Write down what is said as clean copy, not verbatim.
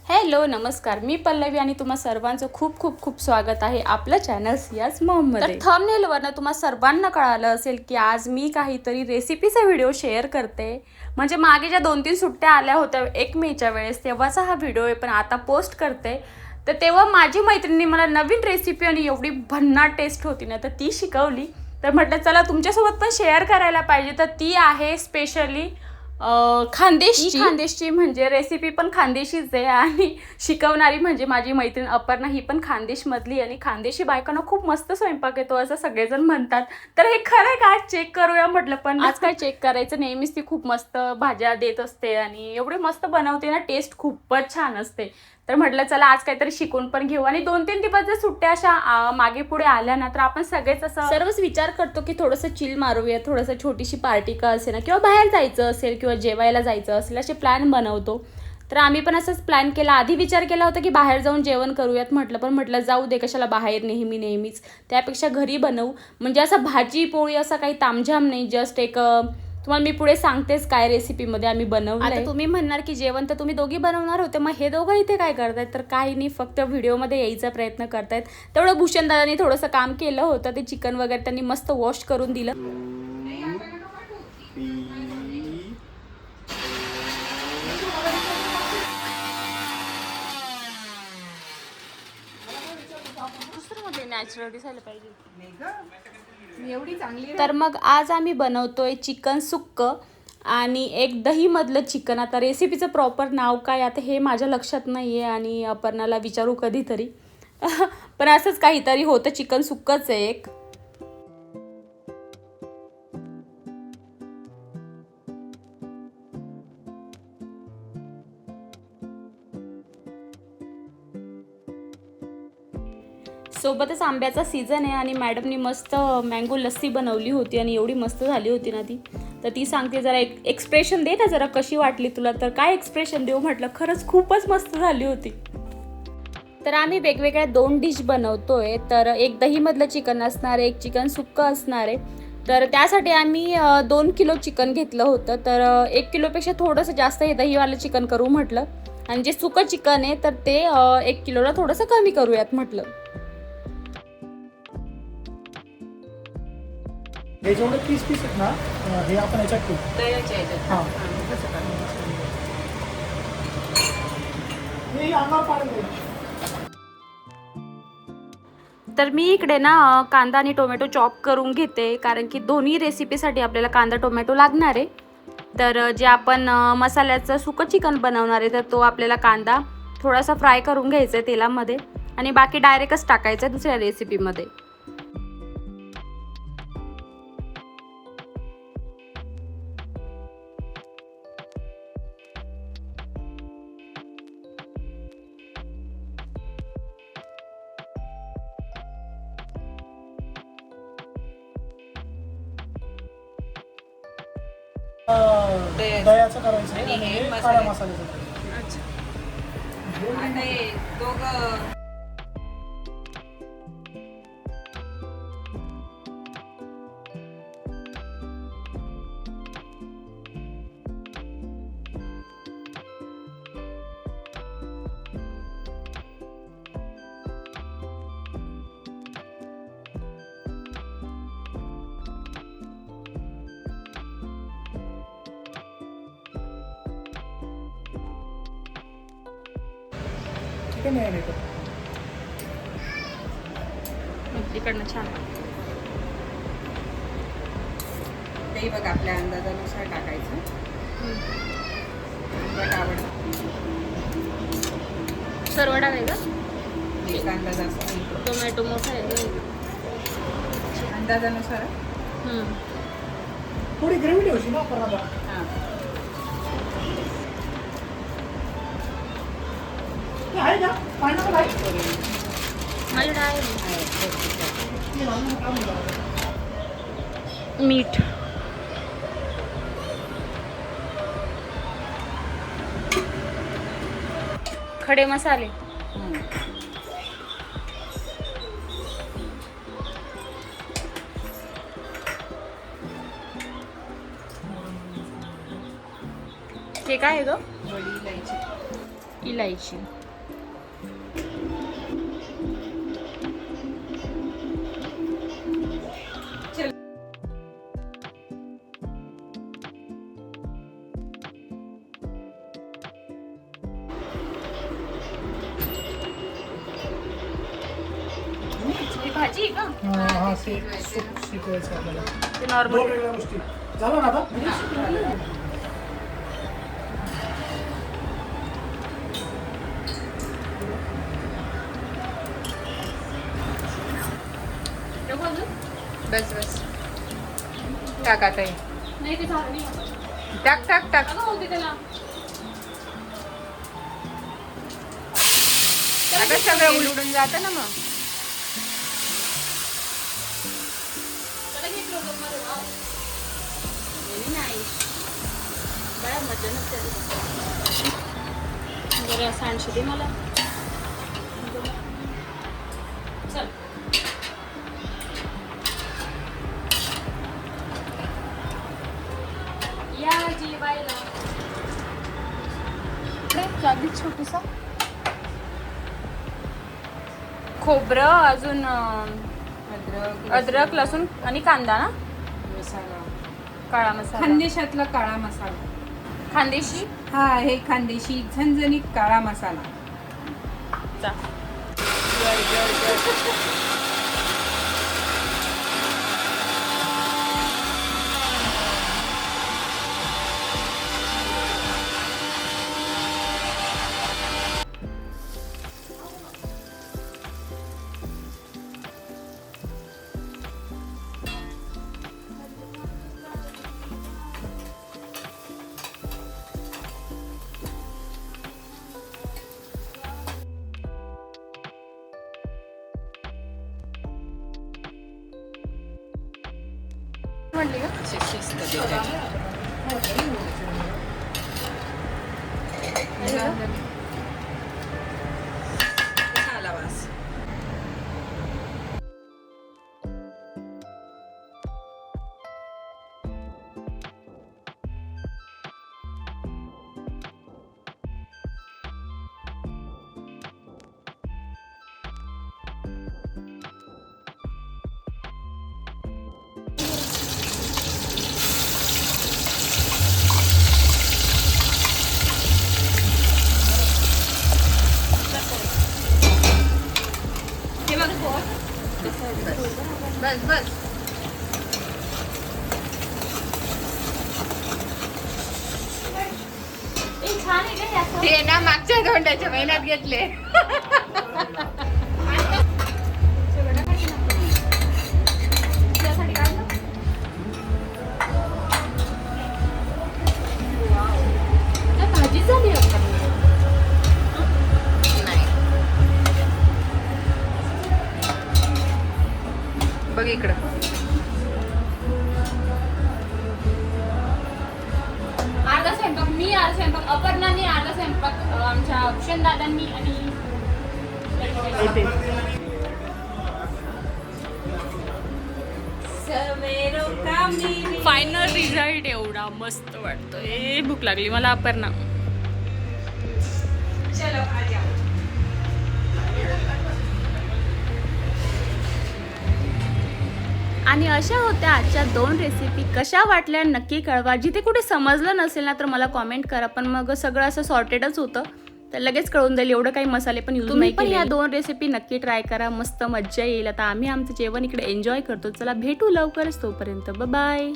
Hello नमस्कार, मी पल्लवी आणि तुम्हा सर्वांचं खूप खूप खूप स्वागत आहे आपलं चॅनल सियाज मोहम्मद. तर थंबनेलवरनं तुम्हा सर्वांना कळालं असेल की आज मी काहीतरी रेसिपीचा व्हिडिओ शेअर करते. म्हणजे मागे ज्या 2-3 सुट्ट्या आल्या होत्या 1 मेच्या वेळेस तेव्हाचा हा व्हिडिओ आहे, पण आता पोस्ट करते. तर तेव्हा माझी मैत्रिणी मला नवीन रेसिपी आणि एवढी भन्नाट टेस्ट होती ना, तर ती शिकवली. तर म्हटलं चला तुमच्यासोबत पण शेअर करायला पाहिजे. तर ती आहे स्पेशली खानदेशची म्हणजे रेसिपी पण खानदेशीच आहे आणि शिकवणारी म्हणजे माझी मैत्रीण अपर्णा, ही पण खानदेशमधली. आणि खानदेशी बायकांना खूप मस्त स्वयंपाक येतो असं सगळेजण म्हणतात. तर हे खरं आहे का चेक करूया म्हटलं, पण आज काय चेक करायचं, नेहमीच ती खूप मस्त भाज्या देत असते आणि एवढे मस्त बनवते ना, टेस्ट खूपच छान असते. तर म्हटलं चला आज काहीतरी शिकून पण घेऊ. आणि 2-3 दिवस जर सुट्ट्या अशा मागे पुढे आल्या ना, तर आपण सगळेच असं सर्वच विचार करतो की थोडंसं चिल मारूया, थोडंसं छोटीशी पार्टी का असेल ना, किंवा बाहेर जायचं असेल किंवा जेवायला जायचं असेल असे प्लॅन बनवतो. तर आम्ही पण असंच प्लॅन केला. आधी विचार केला होता की बाहेर जाऊन जेवण करूयात म्हटलं, पण म्हटलं जाऊ दे, कशाला बाहेर नेहमीच, त्यापेक्षा घरी बनवू. म्हणजे असं भाजी पोळी असा काही तामझाम नाही, जस्ट एक तुम्हाला मी पुढे सांगतेच काय रेसिपीमध्ये आम्ही बनवलं. आता तुम्ही म्हणणार की जेवण तर तुम्ही दोघी बनवणार होते, मग हे दोघं इथे काय करतायत? तर काही नाही, फक्त व्हिडिओमध्ये यायचा प्रयत्न करतायत. तेवढं भूषण दादांनी थोडंसं काम केलं होतं, ते चिकन वगैरे त्यांनी मस्त वॉश करून दिलं. नॅचरल दिसायला पाहिजे एवढी चांगली. तर मग आज आम्ही बनवतोय चिकन सुक्क आणि एक दहीमधलं चिकन. आता रेसिपीचं प्रॉपर नाव काय आता हे माझ्या लक्षात नाही आहे आणि अपर्णाला विचारू कधीतरी. पण असंच काहीतरी होतं, चिकन सुक्कच आहे एक. सोबतच आंब्याचा सीझन आहे आणि मॅडमनी मस्त मँगो लस्सी बनवली होती आणि एवढी मस्त झाली होती ना ती. तर ती सांगते जरा एक्सप्रेशन दे ना, जरा कशी वाटली तुला. तर काय एक्सप्रेशन देऊ म्हटलं, खरंच खूपच मस्त झाली होती. तर आम्ही वेगवेगळ्या 2 डिश बनवतोय. तर एक दहीमधलं चिकन असणार आहे, एक चिकन सुक्क असणार आहे. तर त्यासाठी आम्ही 2 किलो चिकन घेतलं होतं. तर 1 किलोपेक्षा थोडंसं जास्त हे दहीवालं चिकन करू म्हटलं. आणि जे सुकं चिकन आहे तर ते 1 किलोला थोडंसं कमी करूयात म्हटलं. हे जेवढे पीस आहेत ना, हे आपण याच्यात ठेवू. हां, हे अंगावर पाडून देऊ. तर मी इकडे ना कांदा आणि टोमॅटो चॉप करून घेते, कारण की दोन्ही रेसिपीसाठी आपल्याला कांदा टोमॅटो लागणार आहे. तर जे आपण मसाल्याचं सुकं चिकन बनवणार आहे, तर तो आपल्याला कांदा थोडासा फ्राय करून घ्यायचा आहे तेलामध्ये आणि बाकी डायरेक्टच टाकायचं आहे दुसऱ्या रेसिपीमध्ये. दह्याचं करायचं आहे आणि हे काळ्या मसाल्याचं करायचं. आता हे दोघं चिकन नाही का? इकडनं छान. तेही बघ आपल्या अंदाजानुसार टाकायचं. आंबट आवडतं सर्व टाकायचं. एक अंदाज असतो, टोमॅटो मोठा आहे. अंदाजानुसार. थोडी ग्रेव्ही ठेवशी ना आपण आता. हां, हे आहे का पायनॅपल आहे? माझ्याकडे आहे हे घालून टाकून द्या. मीठ. खडे मसाले. हे काय आहे ग? वडी इलायची. इलायची. भाजी आहे का? हा ते सूप शिकवायचं आपल्याला. ते नॉर्मल. दोन वेगळ्या गोष्टी झालं ना आता. बस बस टाक आता हे. नाही ते झालं नाही. टाक टाक टाक. अगं होते त्याला. आता सगळं उलडून जातं ना मग. त्याला घेतलं होतं मध्ये. वाव. Very nice. काय मजा नसते. जरा सांडशी दे मला. चल. या जेवायला. अगदी छोटीसा खोबरं, अजून अद्रक, लसूण आणि कांदा ना. मसाला काळा मसाला. खानदेशातला काळा मसाला. खानदेशी. हा हे खानदेशी झणझणीत काळा मसाला. चा. म्हणली का? झाला वास. बस बस. ए, छान आहे का हे असं? ते ना मागच्या धोंड्याच्या महिन्यात घेतले. त्यासाठी काढलं? काय भाजी झाली आता? बघ इकडं. अर्धा स्वयंपाक मी, अर्धा स्वयंपाक अपर्णाने, अर्धा स्वयंपाक आमच्या भूषण दादांनी आणि फायनल रिझल्ट एवढा मस्त वाटतोय. भूक लागली मला अपर्णा. चलो आ जाओ. आणि अशा होत्या आजच्या 2 रेसिपी. कशा वाटल्या नक्की कळवा. जिथे कुठे समजलं नसेल ना तर मला कॉमेंट करा. पण मग सगळं असं सॉर्टेडच होतं तर लगेच कळून जाईल. एवढं काही मसाले पण यूज नाही केले. या 2 रेसिपी नक्की ट्राय करा. मस्त मज्जा येईल. आता आम्ही आमचं जेवण इकडे एन्जॉय करतो. चला भेटू लवकरच. तोपर्यंत बाय.